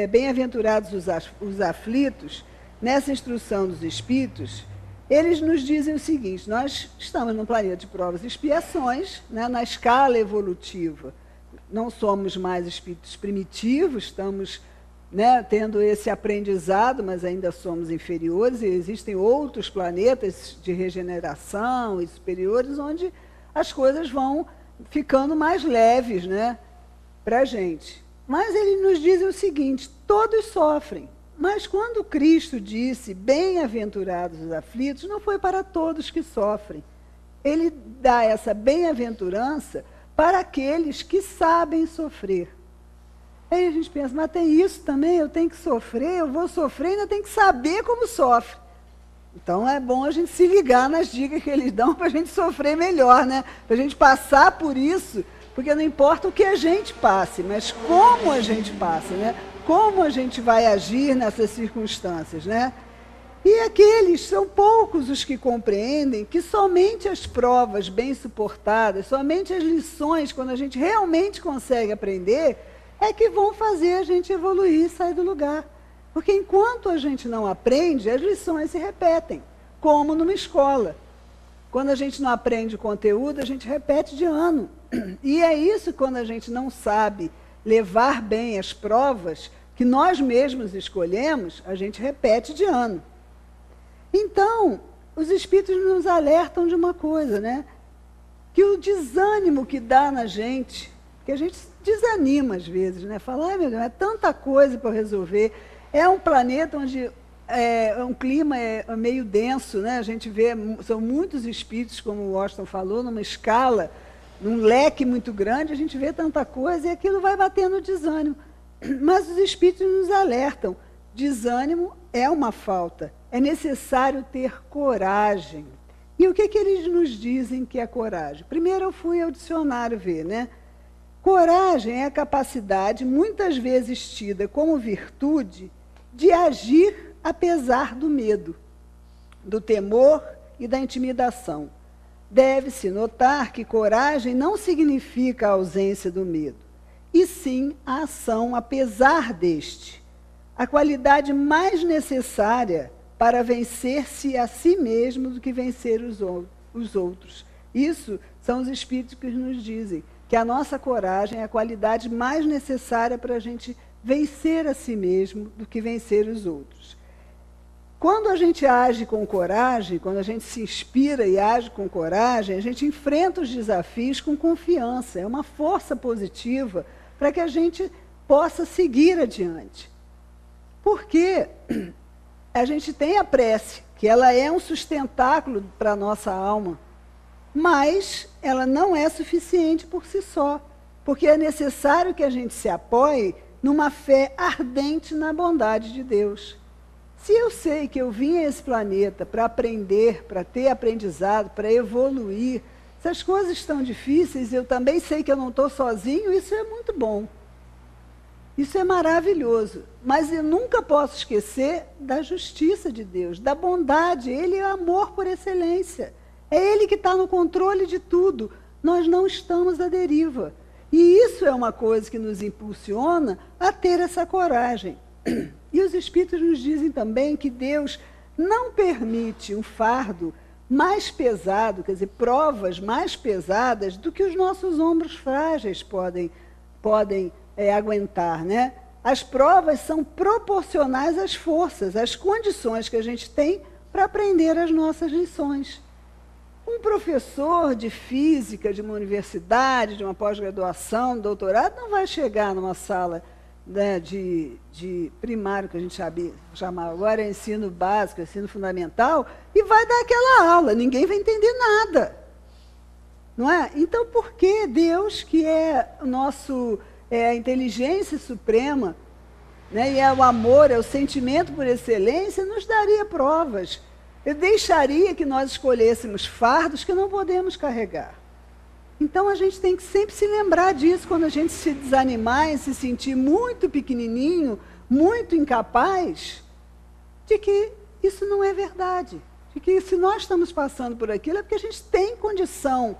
bem-aventurados os aflitos, nessa instrução dos Espíritos, eles nos dizem o seguinte: nós estamos num planeta de provas e expiações, né, na escala evolutiva. Não somos mais espíritos primitivos, estamos, né, tendo esse aprendizado, mas ainda somos inferiores, e existem outros planetas de regeneração e superiores, onde as coisas vão ficando mais leves, né, para a gente. Mas eles nos dizem o seguinte: todos sofrem. Mas quando Cristo disse bem-aventurados os aflitos, não foi para todos que sofrem. Ele dá essa bem-aventurança para aqueles que sabem sofrer. Aí a gente pensa, mas tem isso também, eu tenho que sofrer, eu vou sofrer e ainda tenho que saber como sofre. Então é bom a gente se ligar nas dicas que eles dão para a gente sofrer melhor, né? Para a gente passar por isso, porque não importa o que a gente passe, mas como a gente passa, né? Como a gente vai agir nessas circunstâncias, né? E aqueles, são poucos os que compreendem que somente as provas bem suportadas, somente as lições, quando a gente realmente consegue aprender, é que vão fazer a gente evoluir e sair do lugar. Porque enquanto a gente não aprende, as lições se repetem, como numa escola. Quando a gente não aprende o conteúdo, a gente repete de ano. E é isso, quando a gente não sabe levar bem as provas que nós mesmos escolhemos, a gente repete de ano. Então, os Espíritos nos alertam de uma coisa, né? Que o desânimo que dá na gente, que a gente desanima às vezes, né? Fala, ai meu Deus, é tanta coisa para resolver. É um planeta onde um clima é meio denso, né? A gente vê, são muitos espíritos, como o Washington falou, numa escala, num leque muito grande, a gente vê tanta coisa e aquilo vai batendo desânimo. Mas os espíritos nos alertam, desânimo é uma falta, é necessário ter coragem. E o que eles nos dizem que é coragem? Primeiro eu fui ao dicionário ver, né? Coragem é a capacidade, muitas vezes tida como virtude, de agir apesar do medo, do temor e da intimidação. Deve-se notar que coragem não significa a ausência do medo, e sim a ação apesar deste, a qualidade mais necessária para vencer-se a si mesmo do que vencer os outros. Isso são os espíritos que nos dizem que a nossa coragem é a qualidade mais necessária para a gente vencer a si mesmo do que vencer os outros. Quando a gente age com coragem, quando a gente se inspira e age com coragem, a gente enfrenta os desafios com confiança. É uma força positiva para que a gente possa seguir adiante. Porque a gente tem a prece, que ela é um sustentáculo para a nossa alma, mas ela não é suficiente por si só, porque é necessário que a gente se apoie numa fé ardente na bondade de Deus. Se eu sei que eu vim a esse planeta para aprender, para ter aprendizado, para evoluir, se as coisas estão difíceis, eu também sei que eu não estou sozinho, isso é muito bom. Isso é maravilhoso. Mas eu nunca posso esquecer da justiça de Deus, da bondade. Ele é amor por excelência. É Ele que está no controle de tudo. Nós não estamos à deriva. E isso é uma coisa que nos impulsiona a ter essa coragem. E os Espíritos nos dizem também que Deus não permite um fardo mais pesado, quer dizer, provas mais pesadas do que os nossos ombros frágeis podem aguentar, né? As provas são proporcionais às forças, às condições que a gente tem para aprender as nossas lições. Um professor de física de uma universidade, de uma pós-graduação, doutorado, não vai chegar numa sala, né, de primário, que a gente chamava agora ensino básico, ensino fundamental, e vai dar aquela aula, ninguém vai entender nada. Não é? Então, por que Deus, que é o nosso, a inteligência suprema, né, e é o amor, é o sentimento por excelência, nos daria provas? Eu deixaria que nós escolhêssemos fardos que não podemos carregar. Então, a gente tem que sempre se lembrar disso, quando a gente se desanimar e se sentir muito pequenininho, muito incapaz, de que isso não é verdade. de que se nós estamos passando por aquilo é porque a gente tem condição,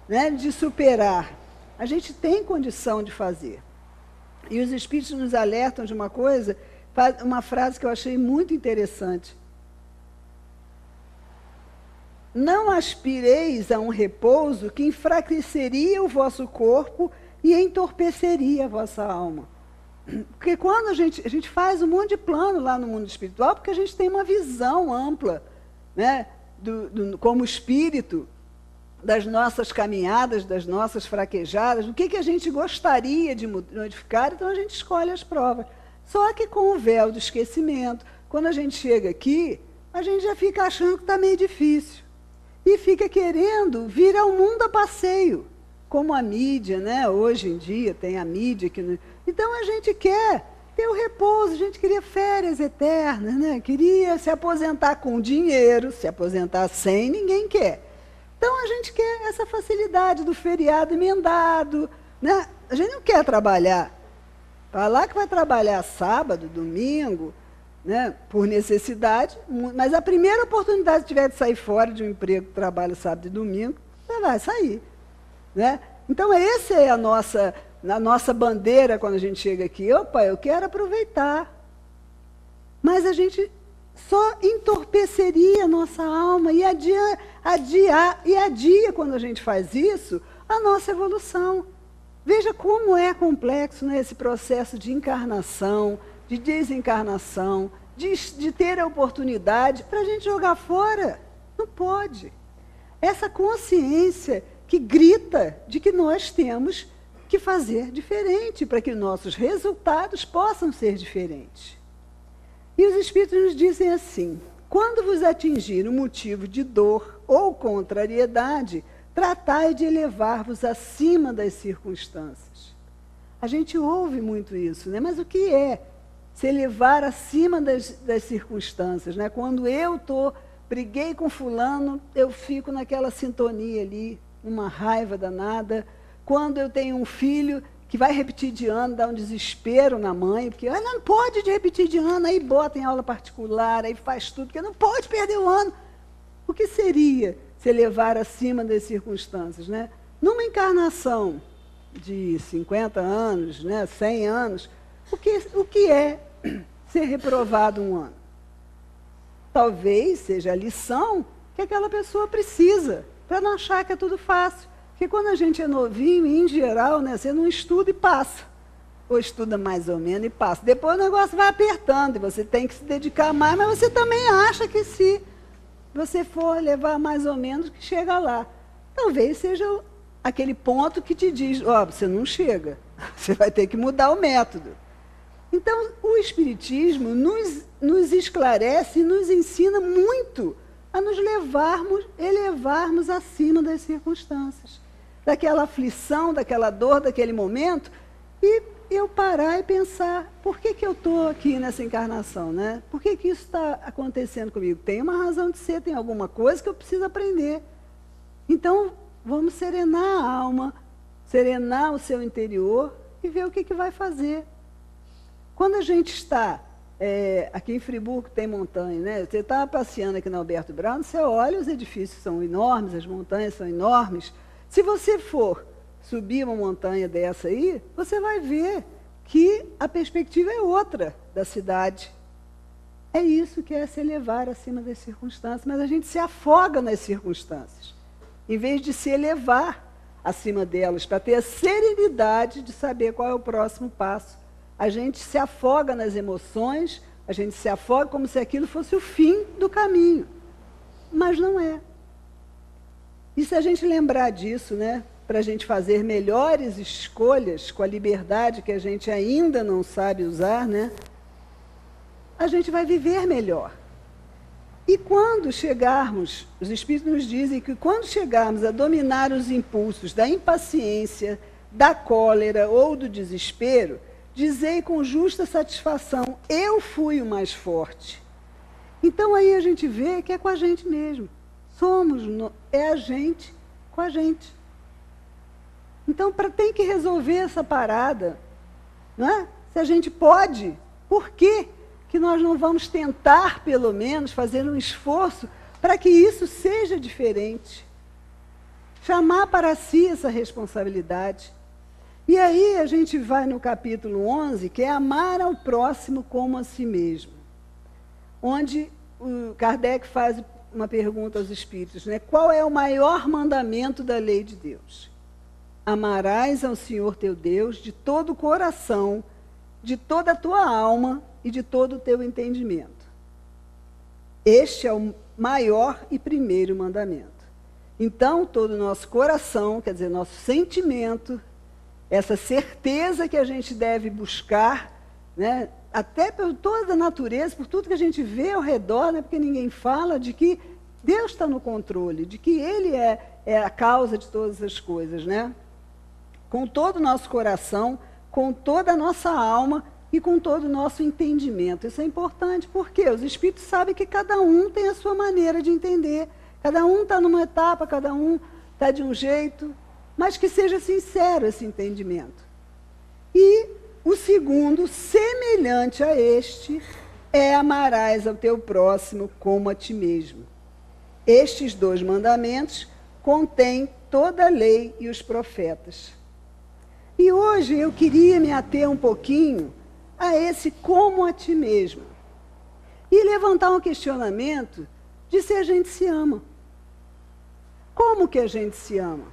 né, de superar. A gente tem condição de fazer. E os Espíritos nos alertam de uma coisa, uma frase que eu achei muito interessante. Não aspireis a um repouso que enfraqueceria o vosso corpo e entorpeceria a vossa alma. Porque quando a gente faz um monte de plano lá no mundo espiritual, porque a gente tem uma visão ampla, né, como espírito, das nossas caminhadas, das nossas fraquejadas, do que a gente gostaria de modificar, então a gente escolhe as provas. Só que com o véu do esquecimento, quando a gente chega aqui, a gente já fica achando que está meio difícil. E fica querendo vir ao mundo a passeio, como a mídia, né? Hoje em dia tem a mídia que... Então a gente quer ter o repouso, a gente queria férias eternas, né? Queria se aposentar com dinheiro, se aposentar sem, ninguém quer. Então a gente quer essa facilidade do feriado emendado, né? A gente não quer trabalhar. Falar que vai trabalhar sábado, domingo, né, por necessidade, mas a primeira oportunidade que tiver de sair fora de um emprego que trabalha sábado e domingo, você vai sair. Né? Então, essa é a nossa bandeira quando a gente chega aqui. Opa, eu quero aproveitar. Mas a gente só entorpeceria a nossa alma e adia, quando a gente faz isso, a nossa evolução. Veja como é complexo, né, esse processo de encarnação, de desencarnação, de ter a oportunidade para a gente jogar fora. Não pode. Essa consciência que grita de que nós temos que fazer diferente para que nossos resultados possam ser diferentes. E os Espíritos nos dizem assim: quando vos atingir um motivo de dor ou contrariedade, tratai de elevar-vos acima das circunstâncias. A gente ouve muito isso, né? Mas o que é se elevar acima das circunstâncias? Né? Quando eu briguei com fulano, eu fico naquela sintonia ali, uma raiva danada. Quando eu tenho um filho que vai repetir de ano, dá um desespero na mãe, porque não pode repetir de ano, aí bota em aula particular, aí faz tudo, porque não pode perder o ano. O que seria se elevar acima das circunstâncias? Né? Numa encarnação de 50 anos, né, 100 anos, o que é ser reprovado um ano? Talvez seja a lição que aquela pessoa precisa, para não achar que é tudo fácil. Porque quando a gente é novinho, em geral, né, você não estuda e passa. Ou estuda mais ou menos e passa. Depois o negócio vai apertando e você tem que se dedicar mais, mas você também acha que se você for levar mais ou menos, que chega lá. Talvez seja aquele ponto que te diz, você não chega, você vai ter que mudar o método. Então, o Espiritismo nos esclarece e nos ensina muito a nos elevarmos acima das circunstâncias, daquela aflição, daquela dor, daquele momento, e eu parar e pensar, por que eu estou aqui nessa encarnação? Né? Por que isso está acontecendo comigo? Tem uma razão de ser, tem alguma coisa que eu preciso aprender. Então, vamos serenar a alma, serenar o seu interior e ver o que vai fazer. Quando a gente está, aqui em Friburgo tem montanha, né? Você está passeando aqui na Alberto Brown, você olha, os edifícios são enormes, as montanhas são enormes. Se você for subir uma montanha dessa aí, você vai ver que a perspectiva é outra da cidade. É isso que é se elevar acima das circunstâncias, mas a gente se afoga nas circunstâncias, em vez de se elevar acima delas, para ter a serenidade de saber qual é o próximo passo. A gente se afoga nas emoções, a gente se afoga como se aquilo fosse o fim do caminho. Mas não é. E se a gente lembrar disso, né, para a gente fazer melhores escolhas com a liberdade que a gente ainda não sabe usar, né, a gente vai viver melhor. E quando chegarmos, os Espíritos nos dizem que quando chegarmos a dominar os impulsos da impaciência, da cólera ou do desespero, dizei com justa satisfação, eu fui o mais forte. Então aí a gente vê que é com a gente mesmo. É a gente com a gente. Então tem que resolver essa parada. Não é? Se a gente pode, por que nós não vamos tentar, pelo menos, fazer um esforço para que isso seja diferente. Chamar para si essa responsabilidade. E aí a gente vai no capítulo 11, que é amar ao próximo como a si mesmo. Onde o Kardec faz uma pergunta aos espíritos, né? Qual é o maior mandamento da lei de Deus? Amarás ao Senhor teu Deus de todo o coração, de toda a tua alma e de todo o teu entendimento. Este é o maior e primeiro mandamento. Então, todo o nosso coração, quer dizer, nosso sentimento, essa certeza que a gente deve buscar, né, até por toda a natureza, por tudo que a gente vê ao redor, né, porque ninguém fala de que Deus está no controle, de que Ele é a causa de todas as coisas, né? Com todo o nosso coração, com toda a nossa alma e com todo o nosso entendimento. Isso é importante, porque os espíritos sabem que cada um tem a sua maneira de entender, cada um está numa etapa, cada um está de um jeito, mas que seja sincero esse entendimento. E o segundo, semelhante a este, é amarás ao teu próximo como a ti mesmo. Estes 2 mandamentos contêm toda a lei e os profetas. E hoje eu queria me ater um pouquinho a esse como a ti mesmo. E levantar um questionamento de se a gente se ama. Como que a gente se ama?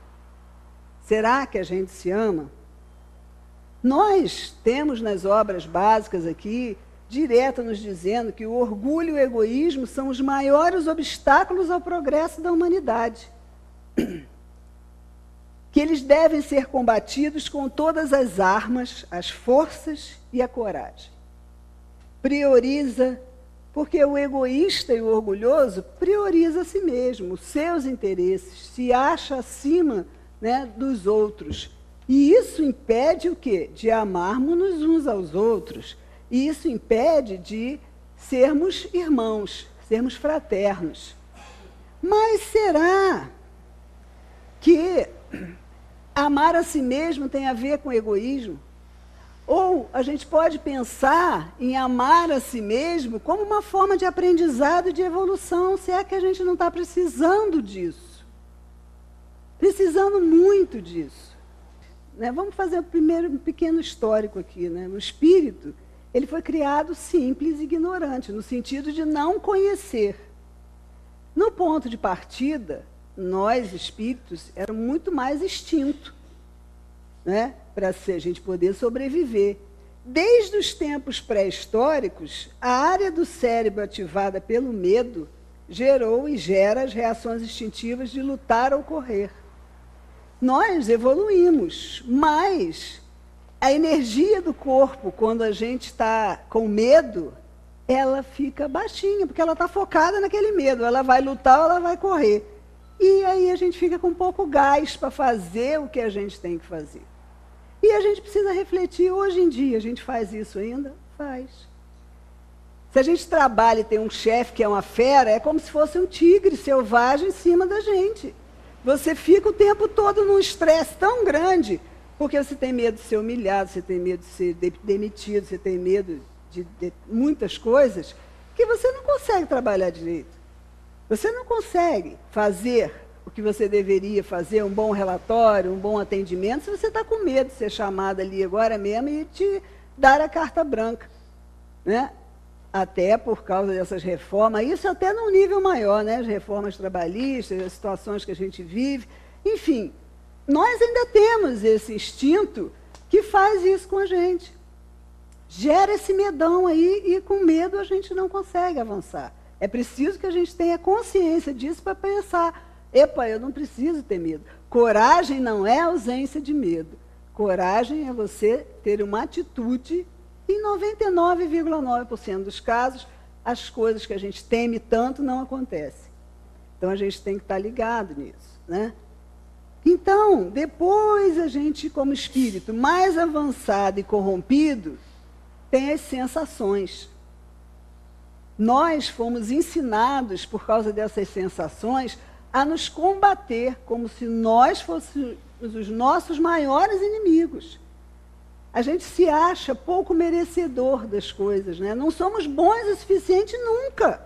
Será que a gente se ama? Nós temos nas obras básicas aqui, direto nos dizendo que o orgulho e o egoísmo são os maiores obstáculos ao progresso da humanidade. Que eles devem ser combatidos com todas as armas, as forças e a coragem. Prioriza, porque o egoísta e o orgulhoso prioriza a si mesmo, os seus interesses, se acha acima, né, dos outros. E isso impede o quê? De amarmos-nos uns aos outros. E isso impede de sermos irmãos, sermos fraternos. Mas será que amar a si mesmo tem a ver com egoísmo? Ou a gente pode pensar em amar a si mesmo como uma forma de aprendizado e de evolução, se é que a gente não está precisando disso. Precisando muito disso. Né? Vamos fazer primeiro um pequeno histórico aqui. Né? O espírito, ele foi criado simples e ignorante, no sentido de não conhecer. No ponto de partida, nós, espíritos, éramos muito mais instinto, né? Para a gente poder sobreviver. Desde os tempos pré-históricos, a área do cérebro ativada pelo medo gerou e gera as reações instintivas de lutar ou correr. Nós evoluímos, mas a energia do corpo, quando a gente está com medo, ela fica baixinha, porque ela está focada naquele medo. Ela vai lutar ou ela vai correr. E aí a gente fica com pouco gás para fazer o que a gente tem que fazer. E a gente precisa refletir. Hoje em dia, a gente faz isso ainda? Faz. Se a gente trabalha e tem um chefe que é uma fera, é como se fosse um tigre selvagem em cima da gente. Você fica o tempo todo num estresse tão grande, porque você tem medo de ser humilhado, você tem medo de ser demitido, você tem medo de muitas coisas, que você não consegue trabalhar direito. Você não consegue fazer o que você deveria fazer, um bom relatório, um bom atendimento, se você está com medo de ser chamado ali agora mesmo e te dar a carta branca, né? Até por causa dessas reformas, isso até num nível maior, né? As reformas trabalhistas, as situações que a gente vive, enfim, nós ainda temos esse instinto que faz isso com a gente. Gera esse medão aí e com medo a gente não consegue avançar. É preciso que a gente tenha consciência disso para pensar, epa, eu não preciso ter medo. Coragem não é ausência de medo. Coragem é você ter uma atitude. Em 99,9% dos casos, as coisas que a gente teme tanto não acontecem. Então, a gente tem que estar ligado nisso, né? Então, depois a gente, como espírito mais avançado e corrompido, tem as sensações. Nós fomos ensinados, por causa dessas sensações, a nos combater como se nós fôssemos os nossos maiores inimigos. A gente se acha pouco merecedor das coisas, né? Não somos bons o suficiente nunca.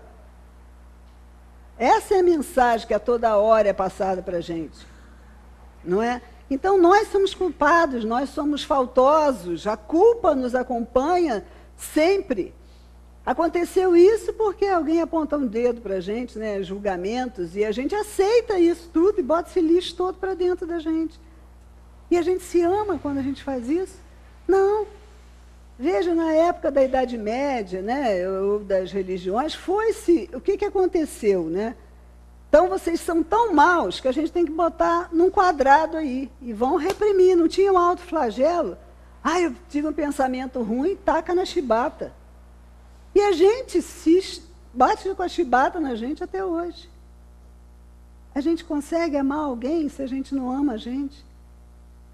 Essa é a mensagem que a toda hora é passada para a gente. Não é? Então, nós somos culpados, nós somos faltosos, a culpa nos acompanha sempre. Aconteceu isso porque alguém aponta um dedo para a gente, né, julgamentos, e a gente aceita isso tudo e bota esse lixo todo para dentro da gente. E a gente se ama quando a gente faz isso? Não. Veja, na época da Idade Média, né, ou das religiões, o que aconteceu, né? Então, vocês são tão maus que a gente tem que botar num quadrado aí. E vão reprimir. Não tinha um autoflagelo? Ah, eu tive um pensamento ruim, taca na chibata. E a gente se bate com a chibata na gente até hoje. A gente consegue amar alguém se a gente não ama a gente?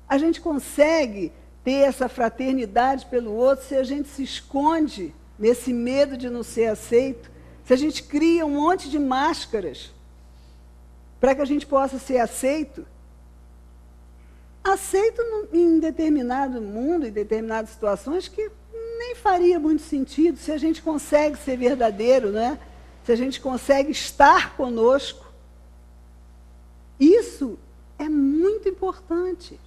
A gente consegue ter essa fraternidade pelo outro se a gente se esconde nesse medo de não ser aceito? Se a gente cria um monte de máscaras para que a gente possa ser aceito? Aceito em determinado mundo, em determinadas situações que nem faria muito sentido, se a gente consegue ser verdadeiro, né? Se a gente consegue estar conosco. Isso é muito importante.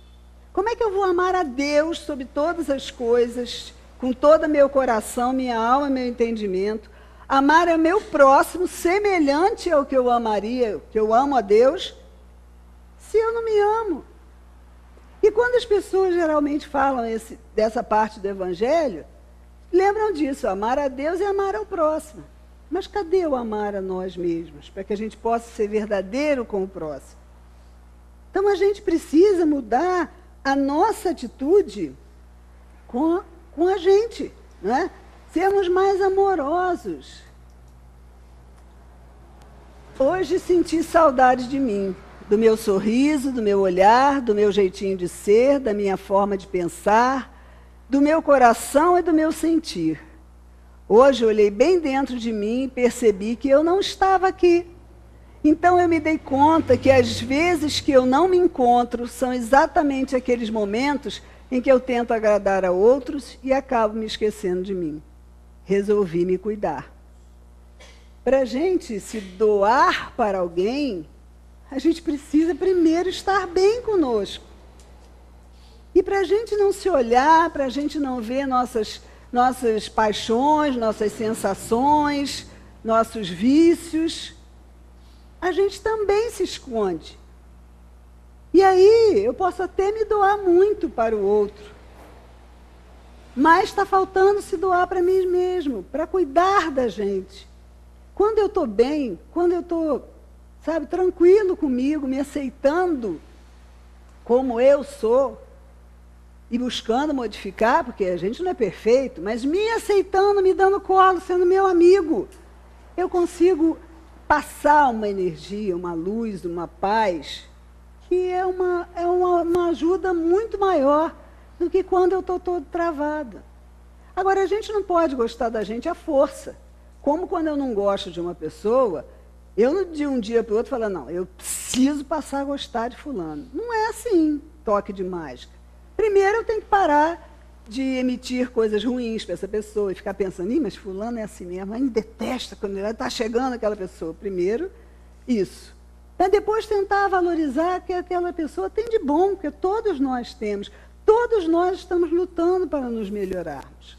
Como é que eu vou amar a Deus sobre todas as coisas, com todo meu coração, minha alma, meu entendimento? Amar o meu próximo semelhante ao que eu amaria, que eu amo a Deus, se eu não me amo. E quando as pessoas geralmente falam dessa parte do Evangelho, lembram disso, amar a Deus e amar ao próximo. Mas cadê o amar a nós mesmos, para que a gente possa ser verdadeiro com o próximo? Então a gente precisa mudar a nossa atitude com a gente, não é? Sermos mais amorosos. Hoje senti saudade de mim, do meu sorriso, do meu olhar, do meu jeitinho de ser, da minha forma de pensar, do meu coração e do meu sentir. Hoje eu olhei bem dentro de mim e percebi que eu não estava aqui. Então eu me dei conta que as vezes que eu não me encontro são exatamente aqueles momentos em que eu tento agradar a outros e acabo me esquecendo de mim. Resolvi me cuidar. Para a gente se doar para alguém, a gente precisa primeiro estar bem conosco. E para a gente não se olhar, para a gente não ver nossas paixões, nossas sensações, nossos vícios, a gente também se esconde. E aí eu posso até me doar muito para o outro, mas está faltando se doar para mim mesmo, para cuidar da gente. Quando eu estou bem, quando eu estou, tranquilo comigo, me aceitando como eu sou, e buscando modificar, porque a gente não é perfeito, mas me aceitando, me dando colo, sendo meu amigo, eu consigo passar uma energia, uma luz, uma paz, que é uma ajuda muito maior do que quando eu estou todo travada. Agora, a gente não pode gostar da gente à força. Como quando eu não gosto de uma pessoa, eu de um dia para o outro falo, não, eu preciso passar a gostar de fulano. Não é assim, toque de mágica. Primeiro eu tenho que parar de emitir coisas ruins para essa pessoa e ficar pensando, mas fulano é assim mesmo, ainda detesta quando está chegando aquela pessoa. Primeiro, isso. Para depois tentar valorizar o que aquela pessoa tem de bom, porque todos nós temos. Todos nós estamos lutando para nos melhorarmos.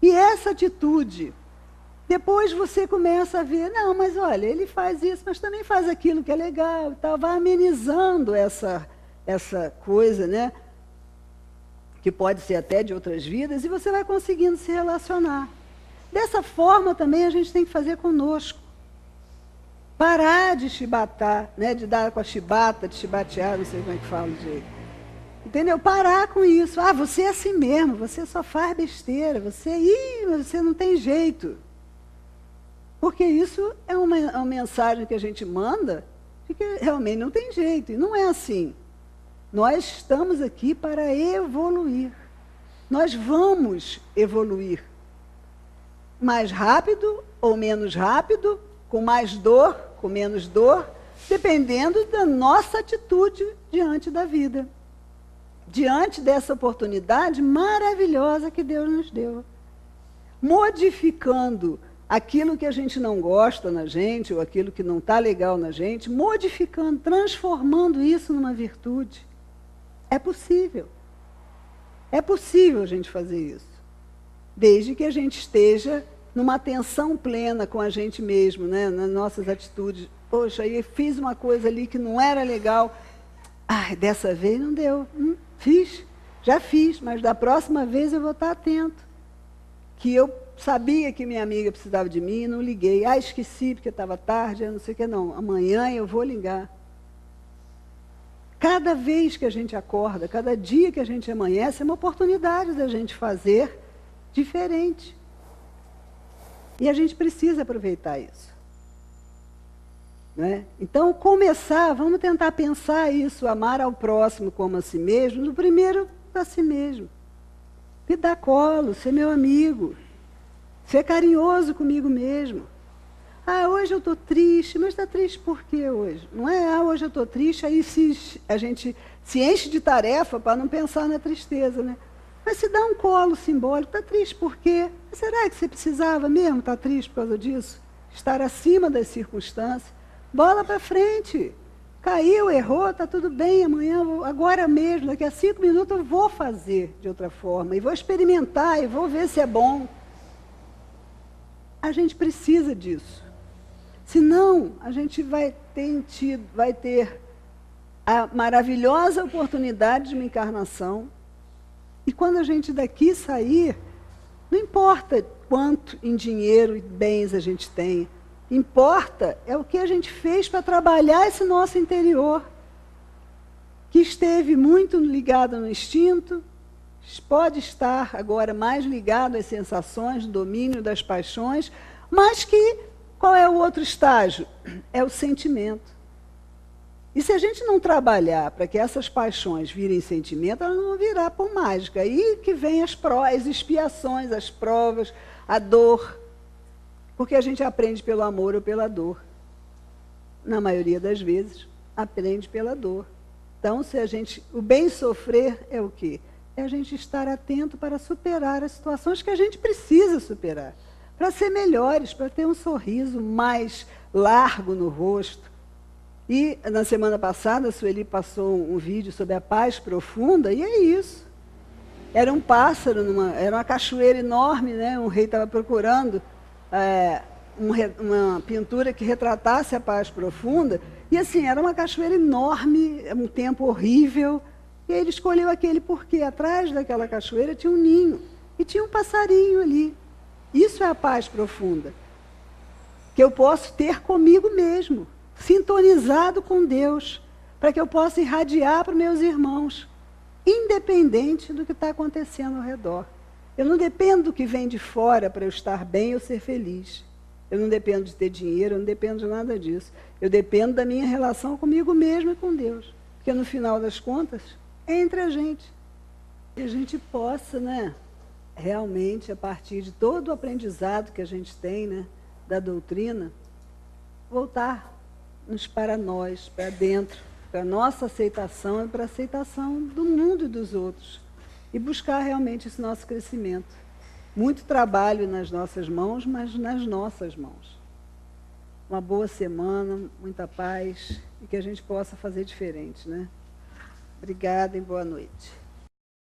E essa atitude, depois você começa a ver, não, mas olha, ele faz isso, mas também faz aquilo que é legal e tal, vai amenizando essa coisa, né? Que pode ser até de outras vidas, e você vai conseguindo se relacionar. Dessa forma também a gente tem que fazer conosco. Parar de chibatar, né? De dar com a chibata, de chibatear, não sei como é que fala o jeito. Entendeu? Parar com isso. Ah, você é assim mesmo, você só faz besteira, você não tem jeito. Porque isso é uma mensagem que a gente manda de que realmente não tem jeito, e não é assim. Nós estamos aqui para evoluir. Nós vamos evoluir. Mais rápido ou menos rápido, com mais dor, com menos dor, dependendo da nossa atitude diante da vida. Diante dessa oportunidade maravilhosa que Deus nos deu. Modificando aquilo que a gente não gosta na gente, ou aquilo que não está legal na gente, modificando, transformando isso numa virtude. É possível. É possível a gente fazer isso. Desde que a gente esteja numa atenção plena com a gente mesmo, né? Nas nossas atitudes. Poxa, aí fiz uma coisa ali que não era legal. Ai, dessa vez não deu. Fiz, já fiz, mas da próxima vez eu vou estar atento. Que eu sabia que minha amiga precisava de mim, não liguei. Ah, esqueci porque estava tarde, eu não sei o que, não. Amanhã eu vou ligar. Cada vez que a gente acorda, cada dia que a gente amanhece, é uma oportunidade da gente fazer diferente. E a gente precisa aproveitar isso. Né? Então, vamos tentar pensar isso, amar ao próximo como a si mesmo, no primeiro para si mesmo. Me dar colo, ser meu amigo, ser carinhoso comigo mesmo. Ah, hoje eu estou triste, mas está triste por quê hoje? Não é, hoje eu estou triste, aí a gente se enche de tarefa para não pensar na tristeza, né? Mas se dá um colo simbólico, está triste por quê? Mas será que você precisava mesmo estar triste por causa disso? Estar acima das circunstâncias? Bola para frente. Caiu, errou, está tudo bem, amanhã, agora mesmo, daqui a 5 minutos eu vou fazer de outra forma, e vou experimentar, e vou ver se é bom. A gente precisa disso. Senão, a gente vai ter a maravilhosa oportunidade de uma encarnação, e quando a gente daqui sair, não importa quanto em dinheiro e bens a gente tem, importa é o que a gente fez para trabalhar esse nosso interior, que esteve muito ligado no instinto, pode estar agora mais ligado às sensações, do domínio das paixões, mas qual é o outro estágio? É o sentimento. E se a gente não trabalhar para que essas paixões virem sentimento, elas não vão virar por mágica. Aí que vem as expiações, as provas, a dor. Porque a gente aprende pelo amor ou pela dor. Na maioria das vezes, aprende pela dor. Então, o bem sofrer é o quê? É a gente estar atento para superar as situações que a gente precisa superar. Para ser melhores, para ter um sorriso mais largo no rosto. E, na semana passada, a Sueli passou um vídeo sobre a paz profunda, e é isso. Era um pássaro, era uma cachoeira enorme, né? Um rei estava procurando uma pintura que retratasse a paz profunda, e assim, era uma cachoeira enorme, um tempo horrível, e ele escolheu aquele porque atrás daquela cachoeira tinha um ninho, e tinha um passarinho ali. Isso é a paz profunda, que eu posso ter comigo mesmo, sintonizado com Deus, para que eu possa irradiar para os meus irmãos, independente do que está acontecendo ao redor. Eu não dependo do que vem de fora para eu estar bem ou ser feliz. Eu não dependo de ter dinheiro, eu não dependo de nada disso. Eu dependo da minha relação comigo mesmo e com Deus. Porque no final das contas, é entre a gente. Que a gente possa, né, realmente, a partir de todo o aprendizado que a gente tem, né, da doutrina, voltar-nos para nós, para dentro, para a nossa aceitação e para a aceitação do mundo e dos outros. E buscar realmente esse nosso crescimento. Muito trabalho nas nossas mãos, mas nas nossas mãos. Uma boa semana, muita paz, e que a gente possa fazer diferente, né? Obrigada e boa noite.